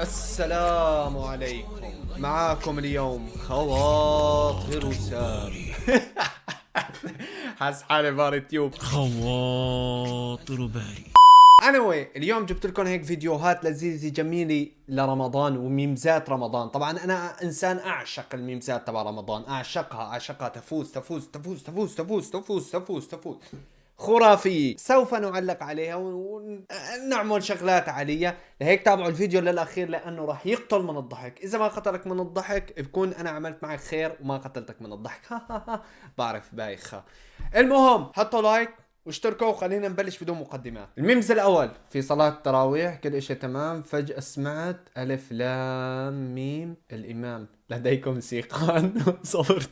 السلام عليكم. معاكم اليوم خواطر سام. حاس حالي بار تيوب. خواطر باري. anyway اليوم جبت لكم هيك فيديوهات لذيذة جميلة لرمضان وميمزات رمضان. طبعا انا انسان اعشق الميمزات تبع رمضان، اعشقها تفوز تفوز تفوز تفوز تفوز تفوز تفوز تفوز خرافية. سوف نعلق عليها ونعمل شغلات عليها. لهيك تابعوا الفيديو للأخير لأنه راح يقتل من الضحك. إذا ما قتلك من الضحك بكون أنا عملت معك خير وما قتلتك من الضحك. بعرف بايخة. المهم حطوا لايك واشتركوا وخلينا نبلش بدون مقدمات. الميمز الأول في صلاة التراويح، كل اشي تمام، فجأة سمعت ألف لام ميم الإمام لديكم سيقان صبر.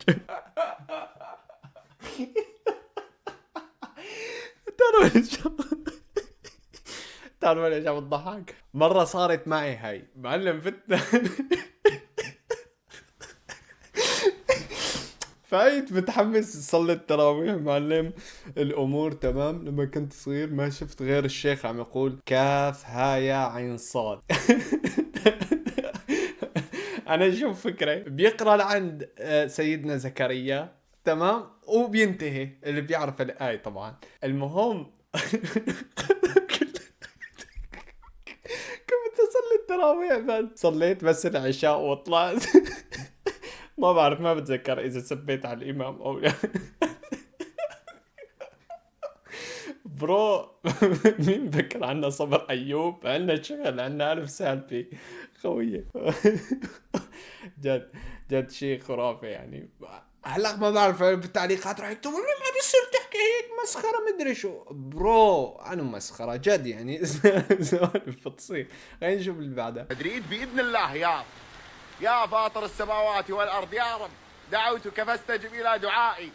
تعرفوا ليش عم بضحك؟ مرة صارت معي هاي معلم فتنة. فايت متحمس صلي التراويح معلم، الامور تمام. لما كنت صغير ما شفت غير الشيخ عم يقول كاف ها يا عين صاد. انا شوف فكرة بيقرا لعند سيدنا زكريا تمام وبينتهي اللي بيعرف الآية طبعا. المهم كنت اصلي التراويح بس صليت بس العشاء وطلعت. ما بعرف، ما بتذكر اذا سبيت على الامام او لا. برو. مين بكر عنا صبر ايوب، عنا شغل، عنا الف سالفه خويه. جد جد شيء خرافي يعني. هلا ما بعرف بالتعليقات راح يكتبوا ما بيصير تحكي هيك مسخره مدري شو. برو انا مسخره جد يعني. سوالف بتصير. خلينا نشوف اللي بعدها. مدريد بإذن الله يا فاطر السماوات والأرض يا رب دعوتك فاستجب إلى دعائي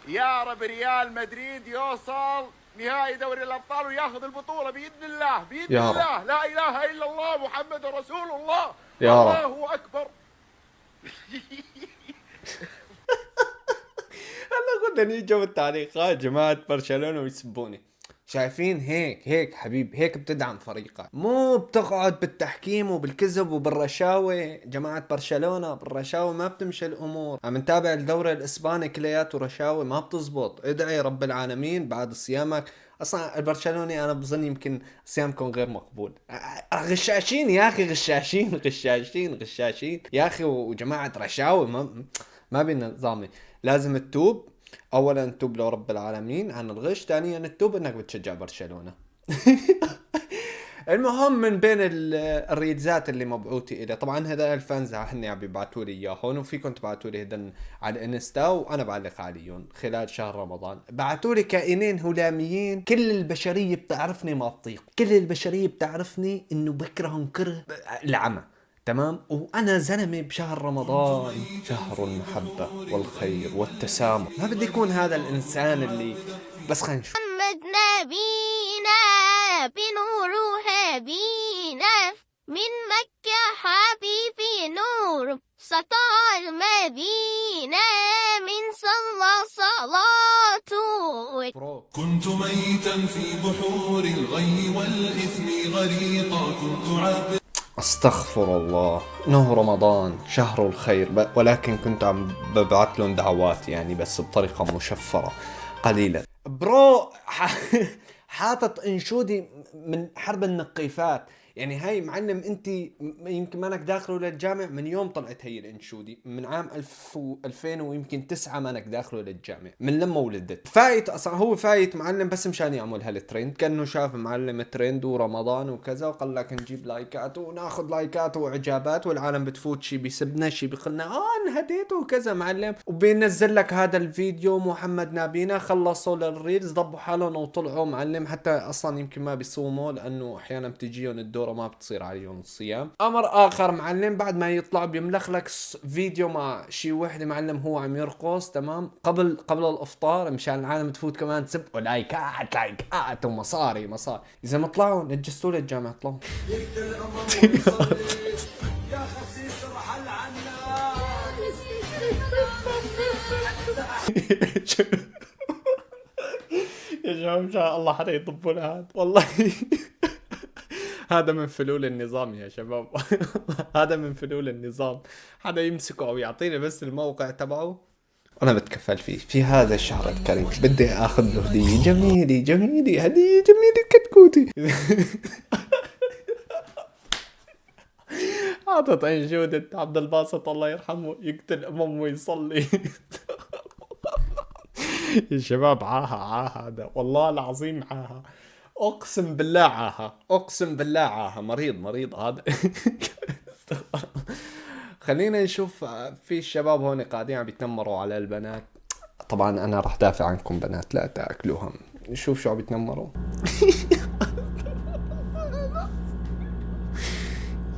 يا رب. ريال مدريد يوصل نهائي دوري الأبطال وياخذ البطولة بإذن الله بإذن الله. لا إله إلا الله محمد رسول الله. يا رب. الله أكبر. هلا كنا نيجي بالتعليقات جماعة برشلونة ويسبوني. شايفين هيك حبيب، هيك بتدعم فريقك، مو بتقعد بالتحكيم وبالكذب وبالرشاوي. جماعة برشلونة بالرشاوي ما بتمشي الامور. عم نتابع الدوري الاسباني كلياته رشاوي ما بتزبط. ادعي رب العالمين بعد صيامك. اصلا البرشلوني انا بظن يمكن صيامكم غير مقبول. غشاشين يا اخي، غشاشين يا اخي، وجماعة رشاوي ما بينا نظامي. لازم تتوب. اولا تتوب لرب العالمين عن الغش، ثانيا تتوب انك بتشجع برشلونة. المهم من بين الريلزات اللي مبعوثي الي، طبعا هذا الفانز هن عم بيبعتوا لي اياهم، وفيكم تبعتوا لي هدن على الانستا وانا بعلق عليهم خلال شهر رمضان. بعتوا لي كائنين هلاميين كل البشريه بتعرفني ما بطيق، كل البشريه بتعرفني انه بكرههم كره العمى تمام. وانا زلمه بشهر رمضان، شهر المحبه والخير والتسامح. ما بدي يكون هذا الانسان اللي بس خلينا نشوف. محمد نبينا بنور هدينا من مكة حبيبي نور سطع المدينة من صلى صلاته. كنت ميتا في بحور الغي والإثم غريقا كنت عابد. استغفر الله. انه رمضان شهر الخير ولكن كنت عم ببعث لهم دعوات يعني بس بطريقة مشفرة قليلا. برو حاطط انشودي من حرب النقيفات. يعني هاي معلم انت يمكن مانك داخله للجامع من يوم طلعت هي الانشودي، من عام 2000 ويمكن 9 مانك داخله للجامع من لما ولدت. فايت اصلا، هو فايت معلم بس مشان يعمل هالترند، كانه شاف معلم ترند ورمضان وكذا وقال لك نجيب لايكات وناخذ لايكات واعجابات، والعالم بتفوت شي بيسبنا شي بيقلنا انهديت وكذا معلم، وبينزل لك هذا الفيديو محمد نابينا خلصوا للريلز ضبوا حالهم وطلعوا معلم. حتى اصلا يمكن ما بيصوموا لانه احيانا بتجيهم الدور ما بتصير عليهم الصيام. امر اخر معلم، بعد ما يطلع بيملخ لك فيديو مع شي وحده معلم هو عم يرقص تمام قبل الافطار مشان العالم تفوت كمان تسب لايكات ومصاري. اذا ما طلعوا نجستوا للجامعه طلعوا. يا خسيس رحل عنا. يا شباب ان شاء الله حدا يطبوا لهاد والله. هذا من فلول النظام يا شباب. هذا من فلول النظام، حدا يمسكه او يعطيني بس الموقع تبعه انا بتكفل فيه في هذا الشهر الكريم. بدي اخذ له هديه جميله جميله، هديه جميله كتكوتي. حاطط انشودة عبد الباسط الله يرحمه يقتل امه ويصلي. يا شباب عاها هذا والله العظيم عاها، اقسم بالله عاها، اقسم بالله عاها، مريض هذا. خلينا نشوف في الشباب هون قاعدين عم بيتنمروا على البنات. طبعا انا راح دافع عنكم بنات، لا تاكلوهم. نشوف شو عم بيتنمروا.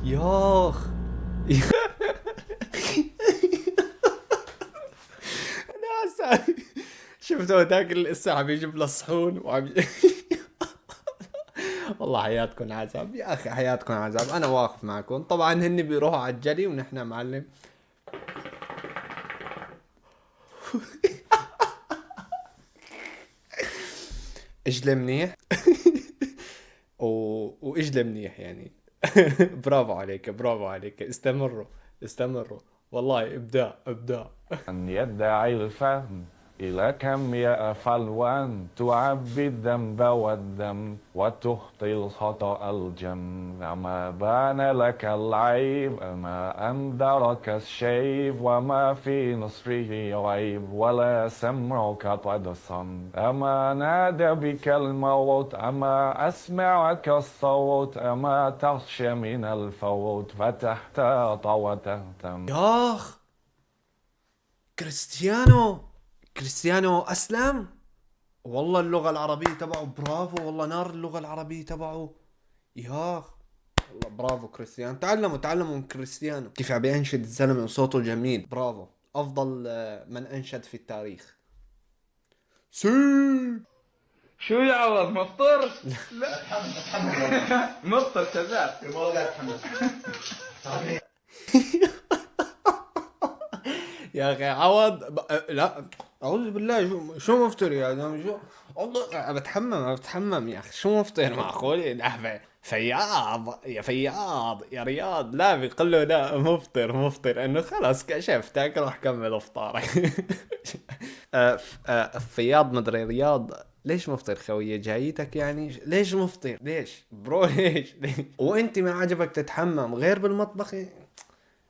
ياخ. انا هسه شفتوا هداك لسه عم يجيب له صحون وعم والله حياتكم عذاب يا اخي، حياتكم عذاب. انا واقف معكم. طبعا هن بيروحوا على الجلي ونحن معلم. اجلي منيح. واجلي منيح يعني. برافو عليك، برافو عليك. استمروا والله ابداع. أن يدعي الفهم إلى كم يأفلوان تعبي الذنب والدم وتخطي الخطأ الجم. أما بان لك العيب أما أنذرك الشيب وما في نصره عيب ولا سمعك قد صم. أما نادى بك الموت أما أسمعك الصوت أما تخشى من الفوت فتحتاط وتهتم. ياخ كريستيانو أسلم. والله اللغة العربية تبعه برافو، والله نار اللغة العربية تبعه. ياخ والله برافو كريستيانو. تعلموا من كريستيانو كيف عم ينشد الزلمة وصوته جميل. برافو، أفضل من أنشد في التاريخ. شو يا عوض مفطر؟ لا مفطر كذاب. يا اخي عوض لا اعوذ بالله، شو مفطر يا زلمه؟ شو والله بتحمم يا اخي. شو مفطر؟ معقول لا فياض يا رياض. لا بيقول له لا مفطر انه خلاص كشفتك روح كمل افطارك. فياض مدري رياض. ليش مفطر خويه؟ جايتك يعني؟ ليش مفطر؟ ليش برو؟ ليش؟ وانت ما عجبك تتحمم غير بالمطبخ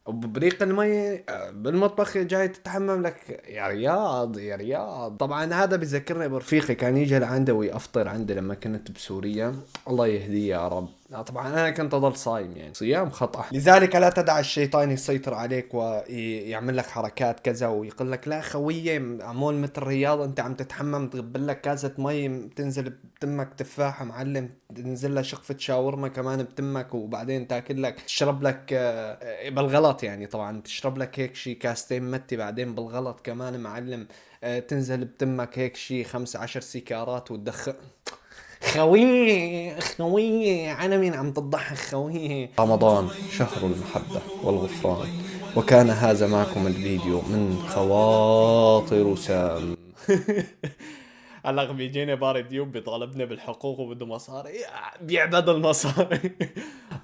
وبريق المي بالمطبخ جاي تتحمم لك يا رياض. طبعا هذا بذكرني برفيقي كان يجي لعنده ويفطر عندي لما كنت بسوريا، الله يهديه يا رب. طبعا انا كنت اضل صايم يعني صيام خطأ. لذلك لا تدع الشيطان يسيطر عليك ويعمل لك حركات كذا ويقول لك لا خويه عمول مثل رياض انت عم تتحمم تغبل لك كاسة مي تنزل بتمك تفاحه معلم، تنزل لها شقفة شاورما كمان بتمك وبعدين تاكل لك تشرب لك بالغلط يعني. طبعا تشرب لك هيك شي كاستين متي بعدين بالغلط كمان معلم تنزل بتمك هيك شي 15 سيكارات وتدخل. خويه على مين عم تضحك خويه؟ رمضان شهر المحبة والغفران، وكان هذا معكم الفيديو من خواطر سام. هلا بيجيني بارد يوب بيطالبني بالحقوق وبده مصاري، بيعبد المصاري.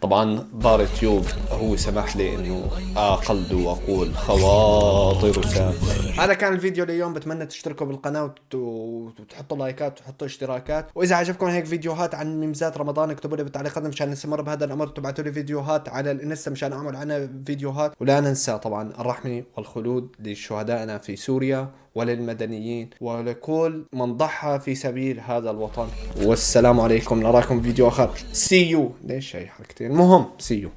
طبعا بار تيوب هو سمح لي انه اقلد واقول خواطر سام. هذا كان الفيديو اليوم، بتمنى تشتركوا بالقناة وتحطوا لايكات وتحطوا اشتراكات. واذا عجبكم هيك فيديوهات عن ميمزات رمضان اكتبوا لي بالتعليقات مشان نستمر بهذا الامر، تبعتوا لي فيديوهات على الانستا مشان اعمل عنها فيديوهات. ولا ننسى طبعا الرحمة والخلود لشهدائنا في سوريا وللمدنيين ولكل من ضحى في سبيل هذا الوطن. والسلام عليكم، نراكم فيديو اخر. سي يو. ليش هي حركتين؟ المهم سي يو.